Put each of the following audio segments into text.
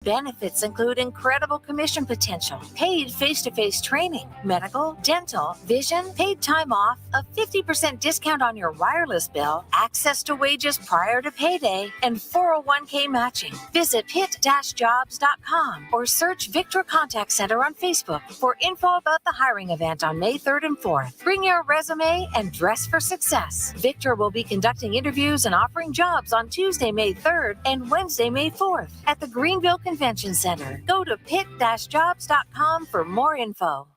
Benefits include incredible commission potential, paid face-to-face training, medical, dental, vision, paid time off, a 50% discount on your wireless bill, access to wages prior to payday, and 401k matching. Visit pit-jobs.com or search VICTRA Contact Center on Facebook for info about the hiring event on May 3rd and 4th. Bring your resume and dress for success. VICTRA will be conducting interviews and offering jobs on Tuesday, May 3rd and Wednesday, May 4th at the Greenville Convention Center. Go to pit-jobs.com for more info.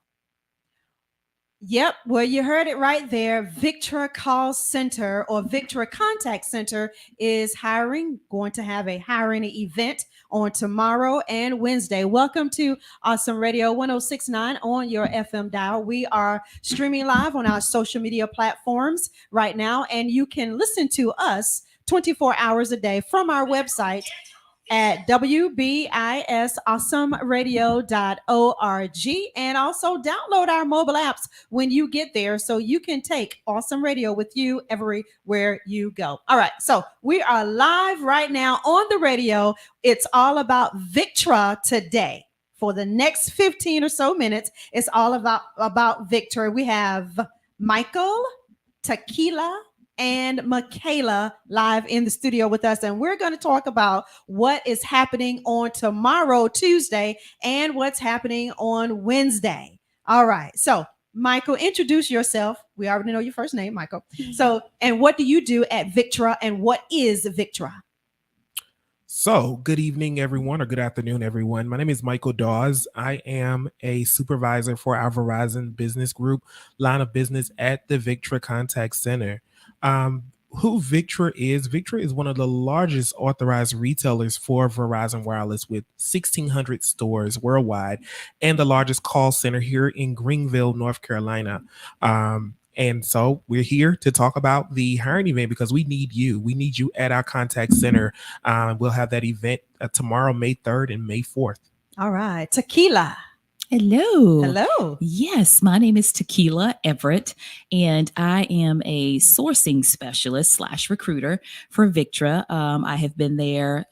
Yep, well, you heard it right there. VICTRA Call Center or VICTRA Contact Center is going to have a hiring event on tomorrow and Wednesday. Welcome to Awesome Radio 1069 on your FM dial. We are streaming live on our social media platforms right now, and you can listen to us 24 hours a day from our website at wbisawesomeradio.org, and also download our mobile apps when you get there so you can take Awesome Radio with you everywhere you go. All right, so we are live right now on the radio. It's all about VICTRA today. For the next 15 or so minutes, it's all about VICTRA. We have Michael, Tequila, and Michaela live in the studio with us, and we're going to talk about what is happening on tomorrow, Tuesday, and what's happening on Wednesday. All right, so Michael, introduce yourself. We already know your first name, Michael. So, and what do you do at VICTRA, and what is VICTRA? So, good evening, everyone, or good afternoon, everyone. My name is Michael Dawes. I am a supervisor for our Verizon Business Group line of business at the VICTRA Contact Center. Who VICTRA is one of the largest authorized retailers for Verizon Wireless with 1,600 stores worldwide and the largest call center here in Greenville, North Carolina. And so we're here to talk about the hiring event because we need you. We need you at our contact center. We'll have that event tomorrow, May 3rd and May 4th. All right. Tequila. Hello. Hello. Yes, my name is Tequila Everett, and I am a sourcing specialist / recruiter for VICTRA. I have been there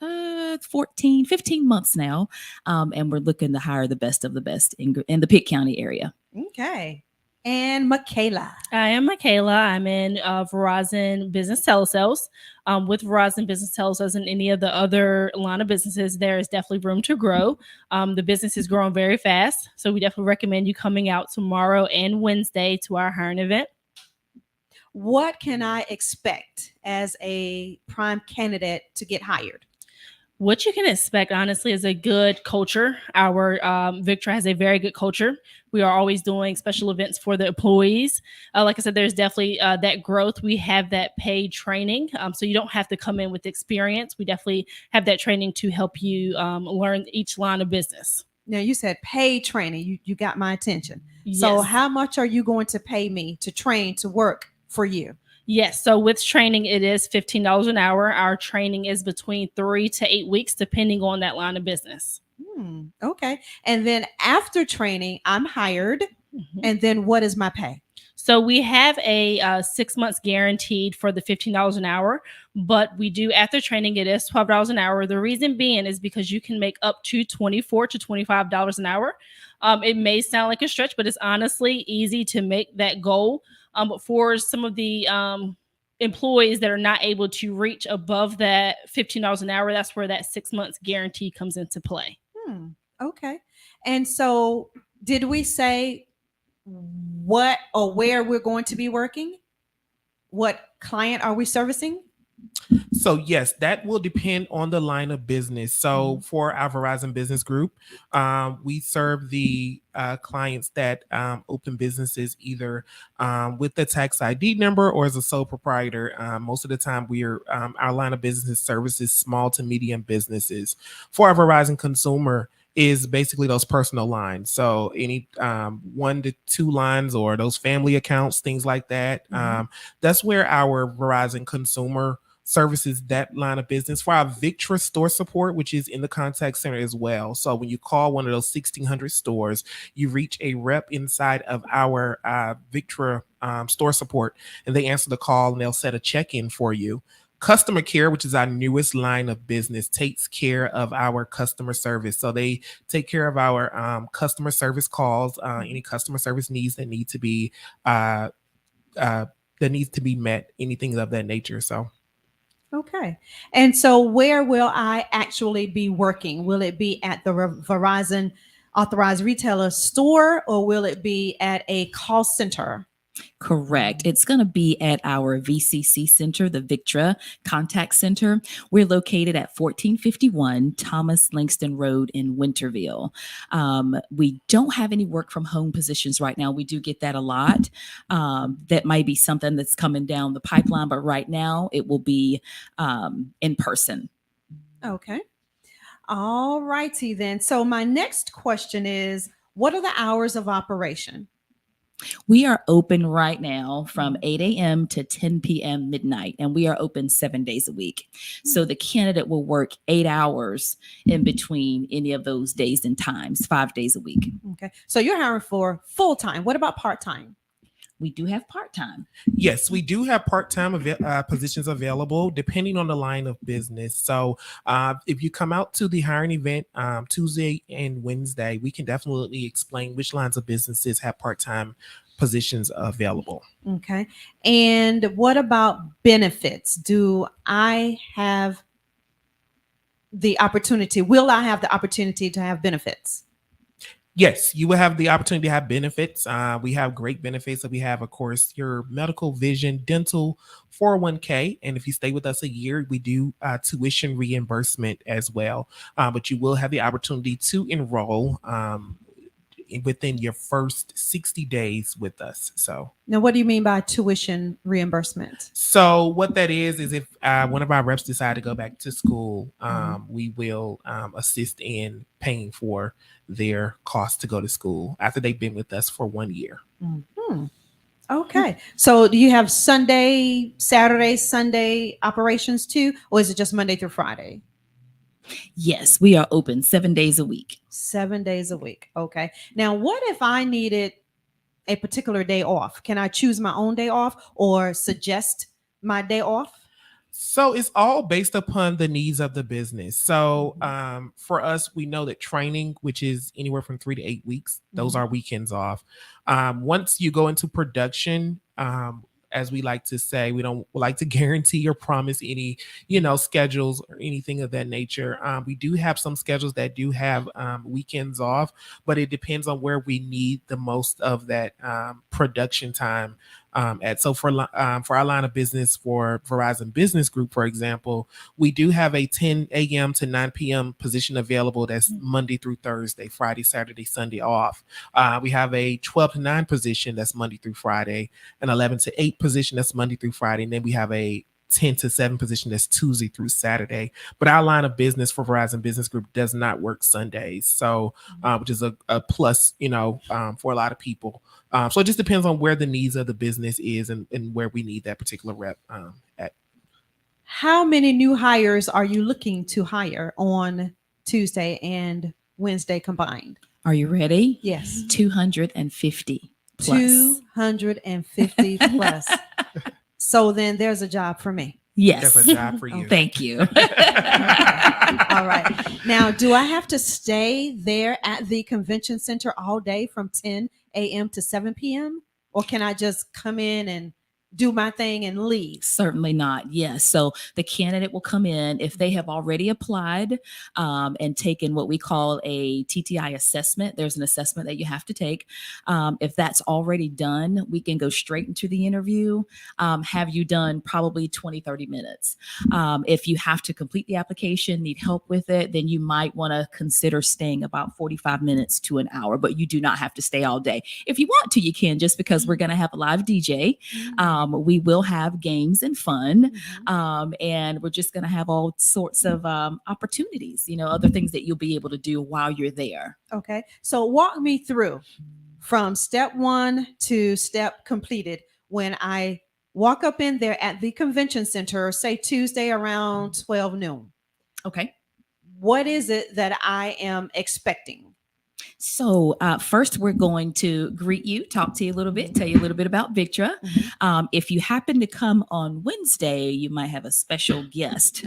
15 months now, and we're looking to hire the best of the best in the Pitt County area. Okay. And Michaela. I am Michaela. I'm in Verizon Business Telesales. With Verizon Business Telesales and any of the other line of businesses, there is definitely room to grow. The business is growing very fast, so we definitely recommend you coming out tomorrow and Wednesday to our hiring event. What can I expect as a prime candidate to get hired? What you can expect, honestly, is a good culture. Our VICTRA has a very good culture. We are always doing special events for the employees. Like I said, there's definitely that growth. We have that paid training, so you don't have to come in with experience. We definitely have that training to help you learn each line of business. Now, you said paid training. You got my attention. Yes. So how much are you going to pay me to train to work for you? Yes. So with training, it is $15 an hour. Our training is between 3 to 8 weeks, depending on that line of business. Okay. And then after training, I'm hired. Mm-hmm. And then what is my pay? So we have a 6 months guaranteed for the $15 an hour, but we do after training, it is $12 an hour. The reason being is because you can make up to $24 to $25 an hour. It may sound like a stretch, but it's honestly easy to make that goal. But for some of the employees that are not able to reach above that $15 an hour, that's where that 6 months guarantee comes into play. Okay. And so did we say what or where we're going to be working? What client are we servicing? So yes, that will depend on the line of business. So for our Verizon Business Group, we serve the clients that open businesses either with the tax ID number or as a sole proprietor. Most of the time, our line of business services small to medium businesses. For our Verizon Consumer is basically those personal lines. So any 1 to 2 lines or those family accounts, things like that. That's where our Verizon Consumer services that line of business. For our VICTRA store support, which is in the contact center as well. So when you call one of those 1,600 stores, you reach a rep inside of our VICTRA store support, and they answer the call and they'll set a check-in for you. Customer care, which is our newest line of business, takes care of our customer service. So they take care of our customer service calls, any customer service needs that need to be met, anything of that nature. So. Okay. And so where will I actually be working? Will it be at the Verizon authorized retailer store, or will it be at a call center? Correct. It's going to be at our VCC center, the VICTRA Contact Center. We're located at 1451 Thomas Langston Road in Winterville. We don't have any work from home positions right now. We do get that a lot. That might be something that's coming down the pipeline, but right now it will be in person. Okay. All righty then. So my next question is, what are the hours of operation? We are open right now from 8 a.m. to 10 p.m. midnight, and we are open 7 days a week. So the candidate will work 8 hours in between any of those days and times, 5 days a week. Okay. So you're hiring for full-time. What about part-time? We do have part-time. Yes, we do have part-time positions available depending on the line of business. So if you come out to the hiring event Tuesday and Wednesday, we can definitely explain which lines of businesses have part-time positions available. Okay. And what about benefits? Do I have the opportunity? Will I have the opportunity to have benefits? Yes, you will have the opportunity to have benefits. We have great benefits. So we have, of course, your medical, vision, dental, 401k. And if you stay with us a year, we do tuition reimbursement as well. But you will have the opportunity to enroll within your first 60 days with us. So now, what do you mean by tuition reimbursement? So what that is if one of our reps decide to go back to school, we will assist in paying for their costs to go to school after they've been with us for 1 year. Mm-hmm. Okay. So do you have Sunday, Saturday, Sunday operations too, or is it just Monday through Friday? Yes, we are open 7 days a week. 7 days a week. Okay. Now, what if I needed a particular day off? Can I choose my own day off or suggest my day off? So it's all based upon the needs of the business. So for us, we know that training, which is anywhere from 3 to 8 weeks, those are weekends off. Once you go into production, as we like to say, we don't like to guarantee or promise any, schedules or anything of that nature. We do have some schedules that do have weekends off, but it depends on where we need the most of that production time at. So for our line of business, for Verizon Business Group, for example, we do have a 10 a.m. to 9 p.m. position available. That's Monday through Thursday, Friday, Saturday, Sunday off. We have a 12 to 9 position that's Monday through Friday, an 11 to 8 position that's Monday through Friday, and then we have a 10 to 7 position that's Tuesday through Saturday. But our line of business for Verizon Business Group does not work Sundays, so which is a plus, for a lot of people. So it just depends on where the needs of the business is and where we need that particular rep at. How many new hires are you looking to hire on Tuesday and Wednesday combined? Are you ready? Yes. 250 plus. 250 plus. So then there's a job for me. Yes. There's a job for you. Thank you. All right. Now, do I have to stay there at the convention center all day from 10 a.m. to 7 p.m.? Or can I just come in and do my thing and leave? Certainly not. Yes. So the candidate will come in if they have already applied and taken what we call a TTI assessment. There's an assessment that you have to take. If that's already done, we can go straight into the interview. Have you done probably 20, 30 minutes? If you have to complete the application, need help with it, then you might want to consider staying about 45 minutes to an hour, but you do not have to stay all day. If you want to, you can, just because we're going to have a live DJ. We will have games and fun, and we're just going to have all sorts of opportunities, other things that you'll be able to do while you're there. Okay. So walk me through from step 1 to step completed. When I walk up in there at the convention center, say Tuesday around 12 noon. Okay. What is it that I am expecting? So first, we're going to greet you, talk to you a little bit, tell you a little bit about VICTRA. If you happen to come on Wednesday, you might have a special guest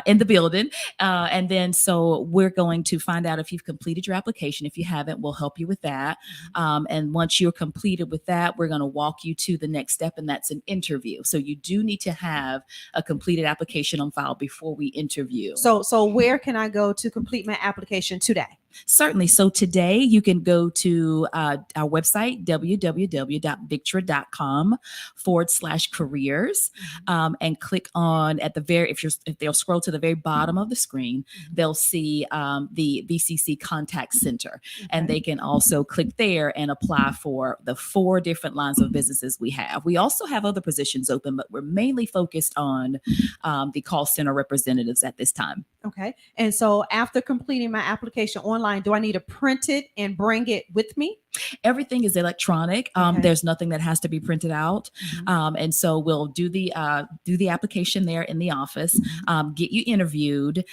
in the building. And then so we're going to find out if you've completed your application. If you haven't, we'll help you with that. And once you're completed with that, we're going to walk you to the next step, and that's an interview. So you do need to have a completed application on file before we interview. So where can I go to complete my application today? Certainly. So today you can go to our website, www.victra.com/careers, and click on at the very, if they'll scroll to the very bottom of the screen, they'll see the VCC Contact Center, and they can also click there and apply for the 4 different lines of businesses we have. We also have other positions open, but we're mainly focused on the call center representatives at this time. Okay. And so after completing my application online, do I need to print it and bring it with me? Everything is electronic. There's nothing that has to be printed out. And so we'll do the application there in the office, get you interviewed,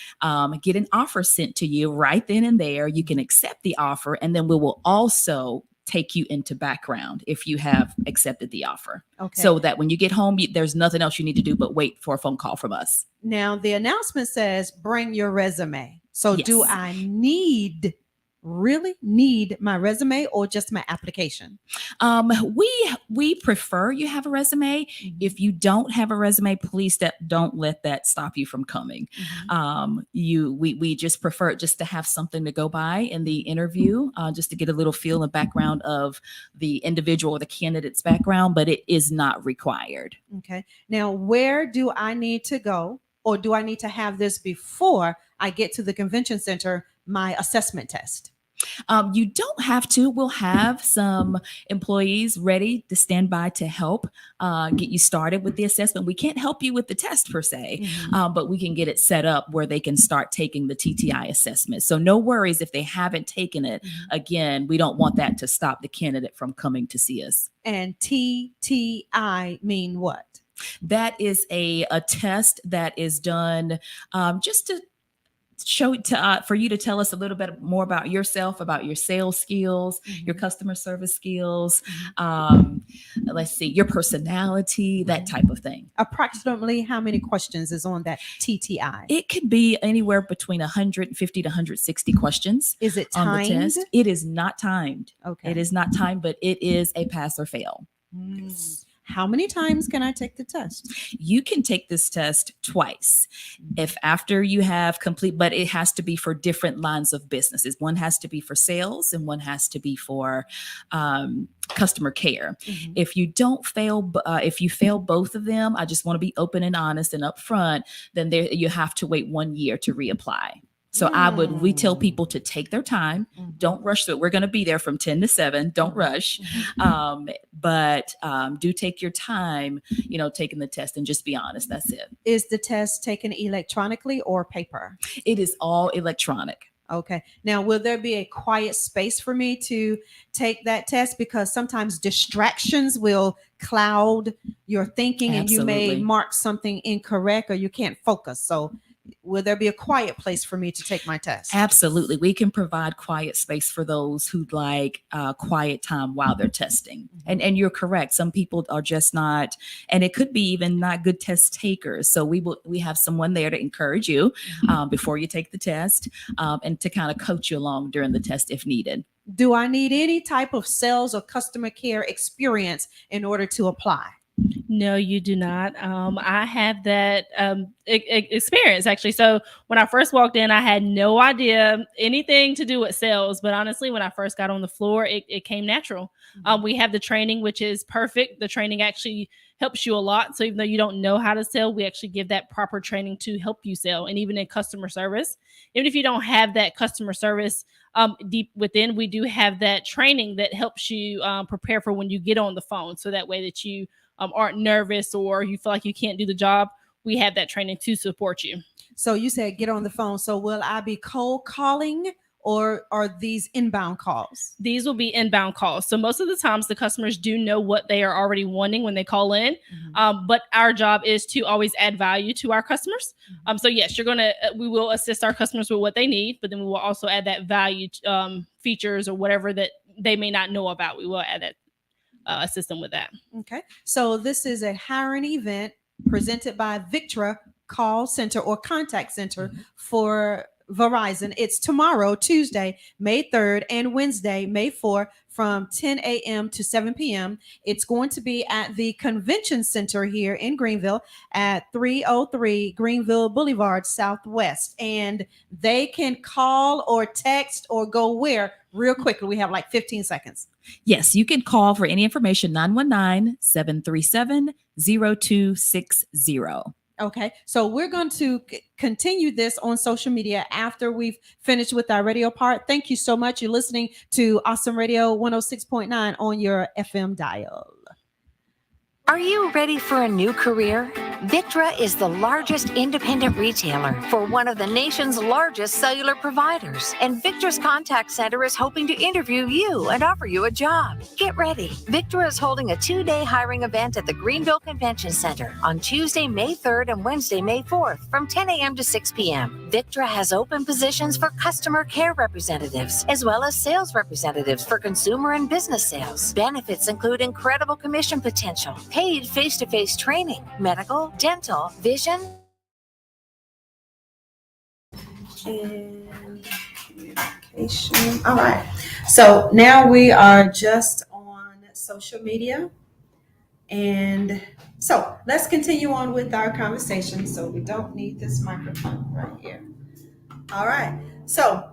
get an offer sent to you right then and there. You can accept the offer, and then we will also take you into background if you have accepted the offer. Okay. So that when you get home, there's nothing else you need to do but wait for a phone call from us. Now, the announcement says bring your resume. So Yes. do I really need my resume or just my application? We prefer you have a resume. If you don't have a resume, please don't let that stop you from coming. We just prefer it just to have something to go by in the interview, just to get a little feel and background of the individual or the candidate's background, but it is not required. Okay. Now, where do I need to go, or do I need to have this before I get to the convention center, my assessment test? You don't have to. We'll have some employees ready to stand by to help get you started with the assessment. We can't help you with the test per se, but we can get it set up where they can start taking the TTI assessment. So no worries if they haven't taken it. Again, we don't want that to stop the candidate from coming to see us. And TTI mean what? That is a test that is done just to show for you to tell us a little bit more about yourself, about your sales skills, your customer service skills, let's see, your personality, that type of thing. Approximately how many questions is on that TTI? It could be anywhere between 150 to 160 questions. Is it on the timed? test. It is not timed. Okay. It is not timed, but it is a pass or fail. Yes. How many times can I take the test? You can take this test twice. If after you have complete, but it has to be for different lines of businesses. One has to be for sales and one has to be for customer care. If you don't fail, if you fail both of them, I just want to be open and honest and upfront, then you have to wait 1 year to reapply. So we tell people to take their time. Don't rush through it. We're going to be there from 10 to 7. Don't rush. But do take your time, taking the test, and just be honest. That's it. Is the test taken electronically or paper? It is all electronic. Okay. Now, will there be a quiet space for me to take that test? Because sometimes distractions will cloud your thinking. Absolutely. And you may mark something incorrect or you can't focus. So will there be a quiet place for me to take my test? Absolutely. We can provide quiet space for those who'd like quiet time while they're testing. And you're correct. Some people are just not, and it could be even not good test takers. So we have someone there to encourage you before you take the test, and to kind of coach you along during the test if needed. Do I need any type of sales or customer care experience in order to apply? No, you do not. I have that experience, actually. So when I first walked in, I had no idea anything to do with sales. But honestly, when I first got on the floor, it came natural. We have the training, which is perfect. The training actually helps you a lot. So even though you don't know how to sell, we actually give that proper training to help you sell. And even in customer service, even if you don't have that customer service deep within, we do have that training that helps you prepare for when you get on the phone. So that way that you aren't nervous or you feel like you can't do the job, we have that training to support you. So you said get on the phone. So will I be cold calling or are these inbound calls? These will be inbound calls. So most of the times the customers do know what they are already wanting when they call in. But our job is to always add value to our customers. So yes, we will assist our customers with what they need, but then we will also add that value features or whatever that they may not know about. We will add that assist them with that. Okay. So this is a hiring event presented by VICTRA Call Center or Contact Center for Verizon. It's tomorrow, Tuesday, May 3rd, and Wednesday, May 4th, from 10 a.m. to 7 p.m. It's going to be at the Convention Center here in Greenville at 303 Greenville Boulevard Southwest. And they can call or text or go where real quickly. We have like 15 seconds. Yes, you can call for any information, 919-737-0260. Okay, so we're going to continue this on social media after we've finished with our radio part. Thank you so much. You're listening to Awesome Radio 106.9 on your FM dial. Are you ready for a new career? VICTRA is the largest independent retailer for one of the nation's largest cellular providers, and VICTRA's contact center is hoping to interview you and offer you a job. Get ready. VICTRA is holding a 2-day hiring event at the Greenville Convention Center on Tuesday, May 3rd and Wednesday, May 4th from 10 a.m. to 6 p.m. VICTRA has open positions for customer care representatives as well as sales representatives for consumer and business sales. Benefits include incredible commission potential, paid face-to-face training, medical, dental, vision, and communication. All right. So now we are just on social media. And so let's continue on with our conversation. So we don't need this microphone right here. All right. So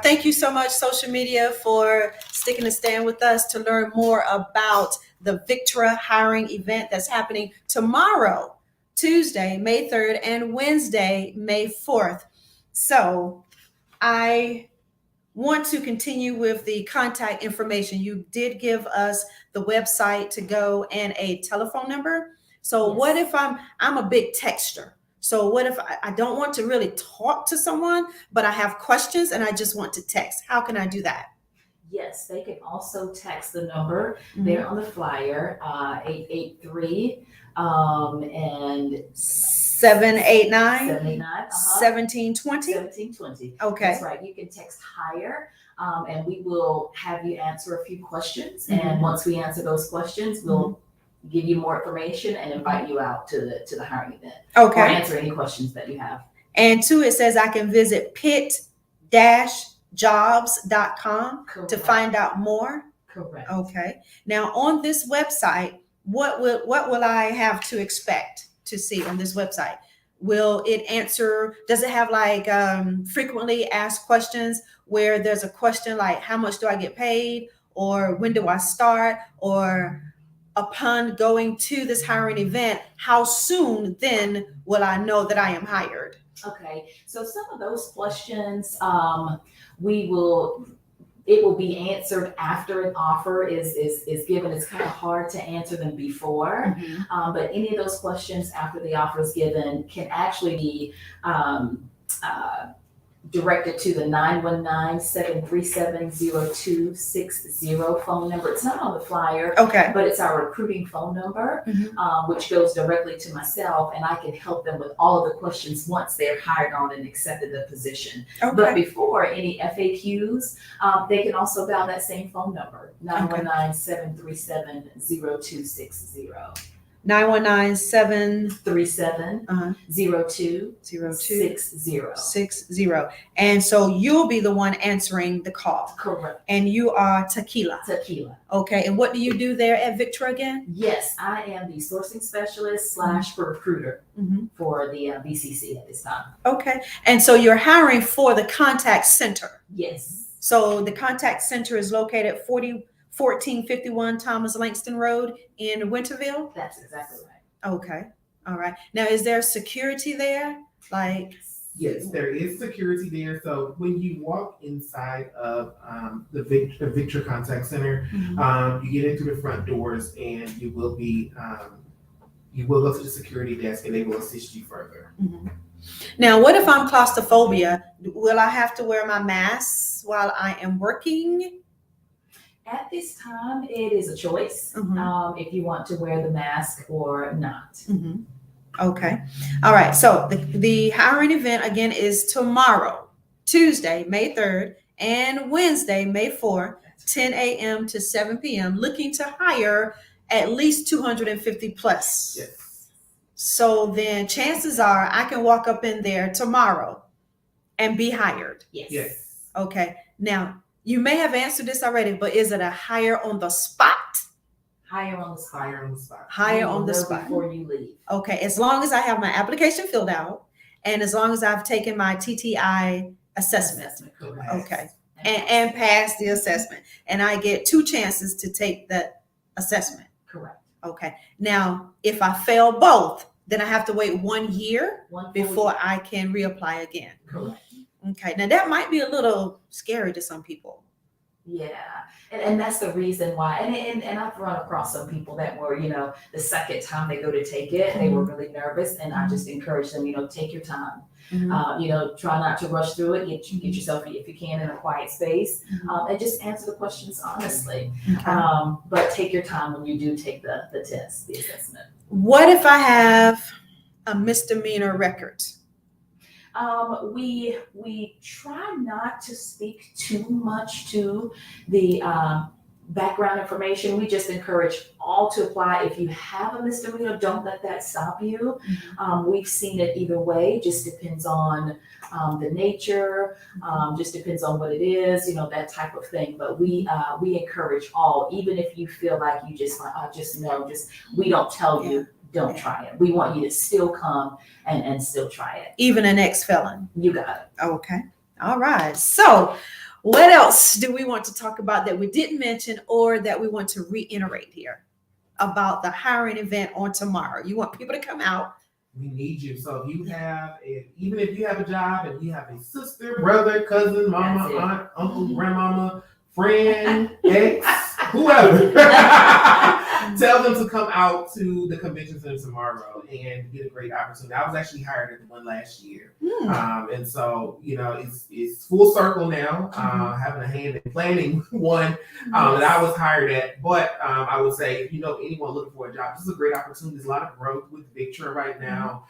thank you so much, social media, for sticking a stand with us to learn more about the VICTRA hiring event that's happening tomorrow, Tuesday, May 3rd, and Wednesday, May 4th. So I want to continue with the contact information. You did give us the website to go and a telephone number. So what if I'm a big texter? So what if I don't want to really talk to someone, but I have questions and I just want to text? How can I do that? Yes, they can also text the number there on the flyer, 883 and 789 1720. 1720. Okay. That's right. You can text higher, and we will have you answer a few questions. And once we answer those questions, we'll give you more information and invite you out to the hiring event. Okay. Or answer any questions that you have. And two, it says I can visit pit-jobs.com to find out more. Correct. Okay. Now on this website, what will I have to expect to see on this website? Will it answer, does it have like frequently asked questions where there's a question like how much do I get paid, or when do I start, or upon going to this hiring event, how soon then will I know that I am hired? Okay, so some of those questions it will be answered after an offer is given. It's kind of hard to answer them before, but any of those questions after the offer is given can actually be directed to the 919-737-0260 phone number. It's not on the flyer, Okay. but it's our recruiting phone number, which goes directly to myself, and I can help them with all of the questions once they're hired on and accepted the position. Okay. But before any FAQs, they can also dial that same phone number, 919-737-0260. 919-737-0260. And so you'll be the one answering the call. Correct. And you are Tequila. Okay. And what do you do there at VICTRA again? Yes, I am the sourcing specialist / recruiter for the VCC at this time. Okay. And so you're hiring for the contact center. Yes. So the contact center is located at 1451 Thomas Langston Road in Winterville? That's exactly right. Okay. All right. Now, is there security there? Yes, there is security there. So when you walk inside of the VICTRA Contact Center, you get into the front doors, and you will go to the security desk, and they will assist you further. Now, what if I'm claustrophobia? Will I have to wear my mask while I am working? At this time, it is a choice Mhm. if you want to wear the mask or not. Mhm. Okay. All right. So the hiring event again is tomorrow, Tuesday, May 3rd, and Wednesday, May 4th, 10 a.m. to 7 p.m. Looking to hire at least 250 plus. Yes. So then chances are I can walk up in there tomorrow and be hired. Yes. Okay. Now, you may have answered this already, but is it a hire on the spot? Hire on the spot. Hire on the spot. Hire You will on the know spot. before you leave. Okay. As long as I have my application filled out and as long as I've taken my TTI assessment. Correct. Okay. And pass the assessment. And I get 2 chances to take the assessment. Correct. Okay. Now, if I fail both, then I have to wait 1 year One full before year. I can reapply again. Correct. Okay. Now, that might be a little scary to some people. Yeah, and that's the reason why. And I've run across some people that were, the second time they go to take it, they were really nervous, and I just encourage them, take your time. Mhm. Try not to rush through it. Get yourself, if you can, in a quiet space, and just answer the questions honestly. Okay. But take your time when you do take the test, the assessment. What if I have a misdemeanor record? We try not to speak too much to the background information. We just encourage all to apply. If you have a misdemeanor, don't let that stop you. We've seen it either way. Just depends on the nature. Just depends on what it is. That type of thing. But we encourage all, even if you feel like you just we don't tell you. Don't try it. We want you to still come and still try it. Even an ex-felon? You got it. Okay. All right. So what else do we want to talk about that we didn't mention or that we want to reiterate here about the hiring event on tomorrow? You want people to come out. We need you. So even if you have a job and you have a sister, brother, cousin, mama, aunt, uncle, grandmama, friend, ex, whoever, tell them to come out to the convention center tomorrow and get a great opportunity. I was actually hired at the one last year. And so, it's full circle now, having a hand in planning one that I was hired at. But I would say, if you know anyone looking for a job, this is a great opportunity. There's a lot of growth with VICTRA right now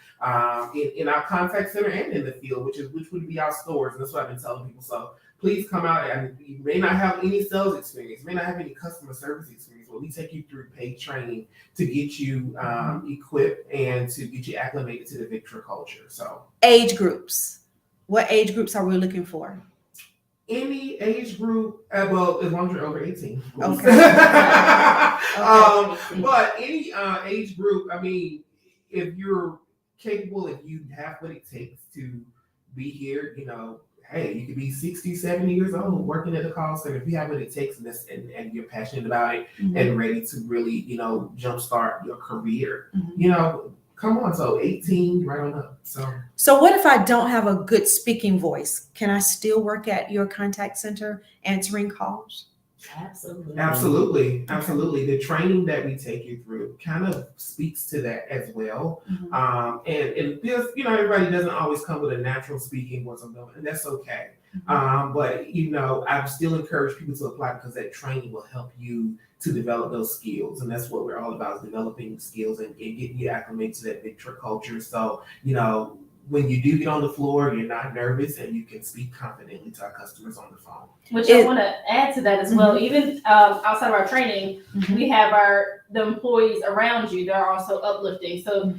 in our contact center and in the field, which would be our stores. And that's what I've been telling people. So please come out. And you may not have any sales experience, may not have any customer service experience, but we take you through paid training to get you equipped and to get you acclimated to the VICTRA culture. So age groups. What age groups are we looking for? Any age group, well, as long as you're over 18. Okay. But any age group, I mean, if you're capable, if you have what it takes to be here, hey, you could be 60, 70 years old working at the call center. If you have what it takes and you're passionate about it and ready to really, jumpstart your career, come on. So 18 right on up. So what if I don't have a good speaking voice? Can I still work at your contact center answering calls? Absolutely. The training that we take you through kind of speaks to that as well. And this, everybody doesn't always come with a natural speaking voice, and that's okay. But I still encourage people to apply because that training will help you to develop those skills, and that's what we're all about: is developing skills and getting you acclimated to that VICTRA culture. So when you do get on the floor, you're not nervous and you can speak confidently to our customers on the phone. Which I want to add to that as well. Even outside of our training, we have the employees around you that are also uplifting. So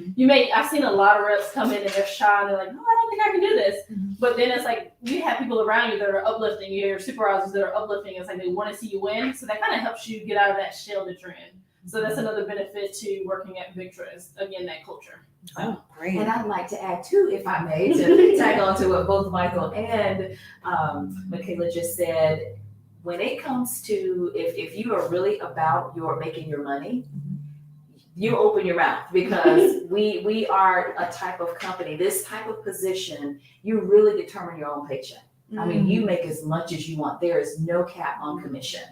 I've seen a lot of reps come in and they're shy and they're like, no, I don't think I can do this. But then it's like you have people around you that are uplifting, your supervisors that are uplifting. It's like they want to see you win. So that kind of helps you get out of that shell that you're in. So that's another benefit to working at VICTRA is, again, that culture. Oh, great. And I'd like to add too, if I may, to tag on to what both Michael and Michaela just said. When it comes to if you are really about making your money, you open your mouth, because we are a type of company, this type of position, you really determine your own paycheck. I mean, you make as much as you want. There is no cap on commission.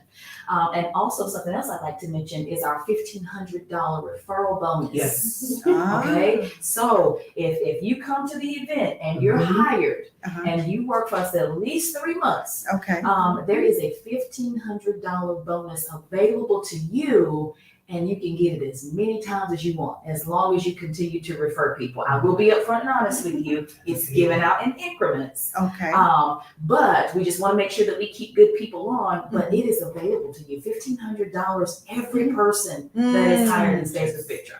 And also something else I'd like to mention is our $1,500 referral bonus. Yes. Okay. So if you come to the event and you're hired and you work for us at least 3 months, Okay. there is a $1,500 bonus available to you. And you can get it as many times as you want, as long as you continue to refer people. I will be upfront and honest with you. It's given out in increments. Okay. But we just want to make sure that we keep good people on. But it is available to you. $1,500 every person that is hired and stays with VICTRA.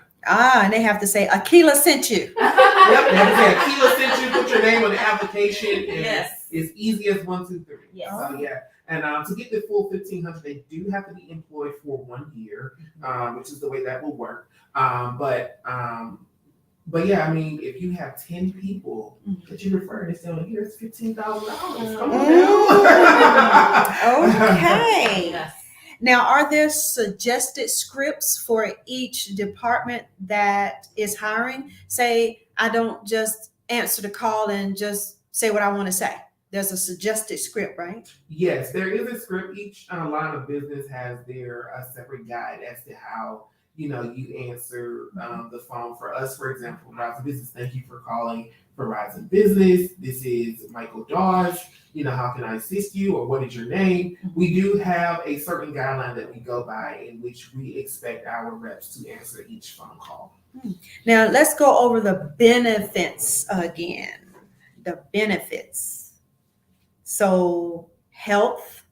And they have to say, Akila sent you. Yep. Yeah, Keela sent you. Put your name on the application. And Yes. It's easy as 1, 2, 3. Yes. So yeah. And to get the full $1,500, they do have to be employed for 1 year, which is the way that will work. But yeah, I mean, if you have 10 people that you refer and say, here's $15,000. Come on now. Okay. Yes. Now, are there suggested scripts for each department that is hiring? Say, I don't just answer the call and just say what I want to say. There's a suggested script, right? Yes, there is a script. Each line of business has their separate guide as to how you answer the phone. For us, for example, Verizon Business, thank you for calling Verizon Business. This is Michael Dawes. How can I assist you, or what is your name? We do have a certain guideline that we go by in which we expect our reps to answer each phone call. Now, let's go over the benefits again. The benefits. So health,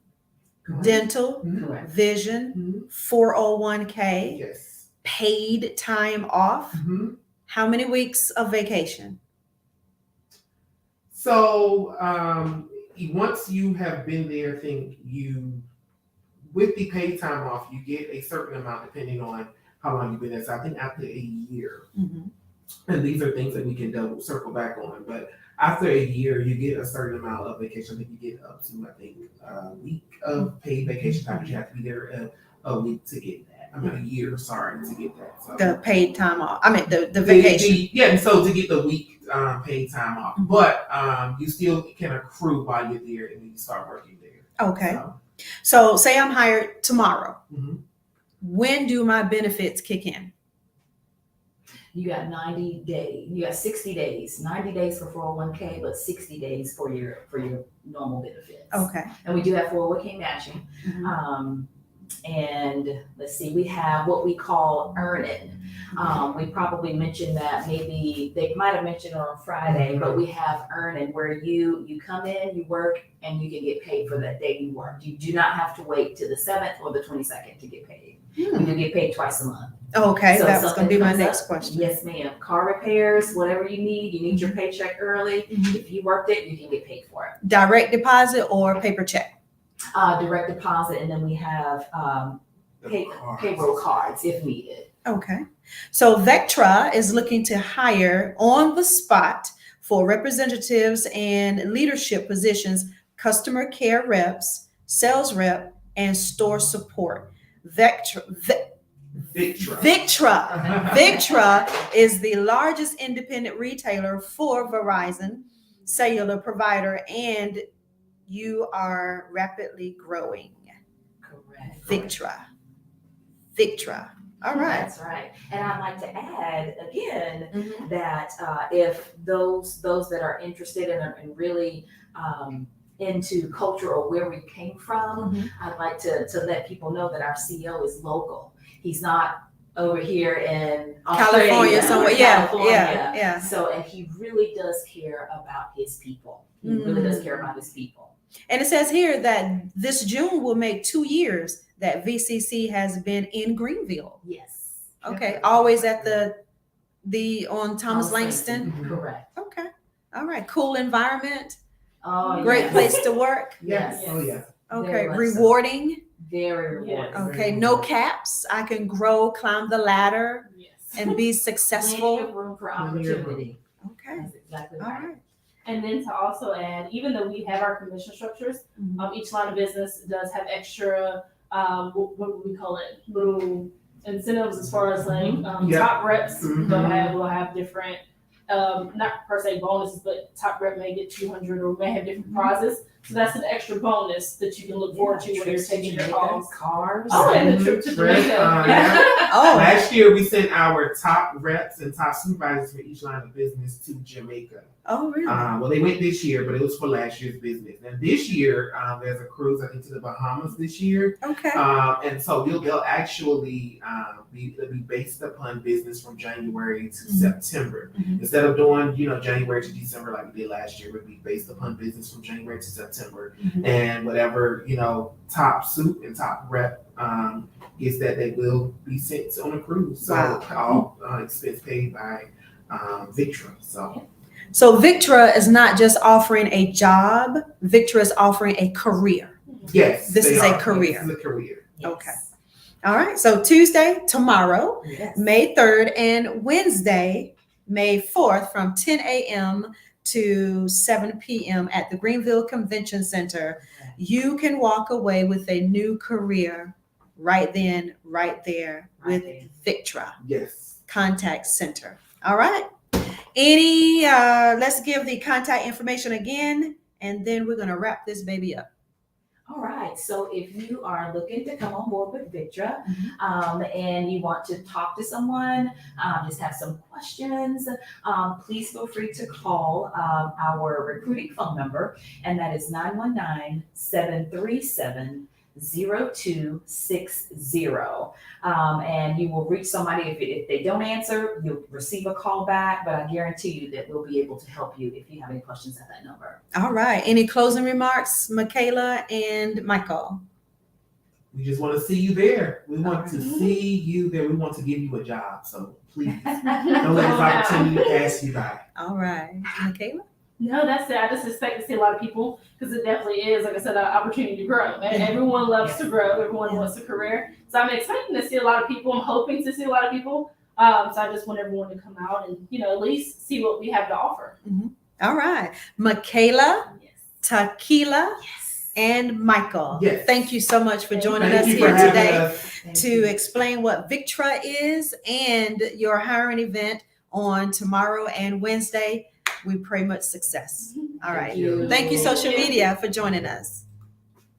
dental, Correct. vision, 401k, Yes. paid time off. How many weeks of vacation? So once you have been there, with the paid time off, you get a certain amount depending on how long you've been there. So I think after a year, and these are things that we can circle back on, but after a year, you get a certain amount of vacation. I think you get up to, a week of paid vacation time, but you have to be there a week to get that. A year, sorry, to get that. So, The paid time off. I mean, the vacation. Yeah, so to get the week paid time off. But you still can accrue while you're there and then you start working there. Okay. So say I'm hired tomorrow. Mhm. When do my benefits kick in? You got 90 days. You got 60 days. 90 days for 401k, but 60 days for your normal benefits. Okay. And we do have 401k matching. And let's see, we have what we call earning. We probably mentioned that, maybe they might have mentioned it on Friday, but we have earning where you come in, you work, and you can get paid for that day you worked. You do not have to wait till the 7th or the 22nd to get paid. You get paid twice a month. Okay, So that was going to be my something comes next up, question. Yes, ma'am. Car repairs, whatever you need your paycheck early. If you worked it, you can get paid for it. Direct deposit or paper check? Direct deposit, and then we have payroll cards if needed. Okay. So VICTRA is looking to hire on the spot for representatives and leadership positions, customer care reps, sales rep, and store support. VICTRA is the largest independent retailer for Verizon cellular provider, and you are rapidly growing. Correct. VICTRA. All right. That's right. And I'd like to add again that if those that are interested and really into culture or where we came from, I'd like to let people know that our CEO is local. He's not over here in California somewhere. Yeah. So, and he really does care about his people. He really does care about his people. And it says here that this June will make 2 years that VCC has been in Greenville. Yes. Okay. Always at the on Thomas Langston. Correct. Okay. All right. Cool environment. Oh, Great place to work. Yes. Yes. Oh, yeah. Okay. Very much so. Rewarding. Very rewarding. Okay. No caps. I can grow, climb the ladder, and be Plenty successful. of room for opportunity. Okay. That's exactly All right. right. And then to also add, even though we have our commission structures, each line of business does have extra, what do we call it, little incentives as far as like top reps will have different, not per se bonuses, but top rep may get 200 or may have different prizes. So that's an extra bonus that you can look forward to when you're Trips to taking your Jamaica, calls. cars. Oh, and the trip to Right, Jamaica. yeah. Oh, Last year, we sent our top reps and top supervisors for each line of business to Jamaica. oh, really? Well, they went this year, but it was for last year's business. And this year, there's a cruise, I think, to the Bahamas this year. Okay. And so they'll actually it'll be based upon business from January to September. Mhm. Instead of doing, January to December like we did last year, it would be based upon business from January to September. Mhm. And whatever, top suit and top rep is that they will be sent on a cruise. So Wow. all expense paid by VICTRA. So VICTRA is not just offering a job, VICTRA is offering a career. Yes. This they is a are. career. This is a career. Okay. All right. So Tuesday, tomorrow, Yes. May 3rd, and Wednesday, May 4th, from 10 a.m. to 7 p.m. at the Greenville Convention Center. You can walk away with a new career right then, right there with VICTRA Yes. Contact Center. All right. Let's give the contact information again, and then we're going to wrap this baby up. All right. So if you are looking to come on board with VICTRA, Mm-hmm. and you want to talk to someone, just have some questions, please feel free to call our recruiting phone number, and that is 919-737-0260. And you will reach somebody. If they don't answer, you'll receive a call back, but I guarantee you that we'll be able to help you if you have any questions at that number. All right. Any closing remarks, Michaela and Michael? We just want to see you there. We want to see you there. We want to give you a job. So please don't let this opportunity pass you by. All right. Michaela? No, that's it. I just expect to see a lot of people because it definitely is, like I said, an opportunity to grow. And everyone loves to grow. Everyone wants a career. So I'm expecting to see a lot of people. I'm hoping to see a lot of people. So I just want everyone to come out and, at least see what we have to offer. Mm-hmm. All right. Michaela, Yes. Tequila, Yes. and Michael. Yes. Thank you so much for joining Thank us you for here having today us. to explain what VICTRA is and your hiring event on tomorrow and Wednesday. We pray much success. All right. Thank you. Thank you, social media, for joining us.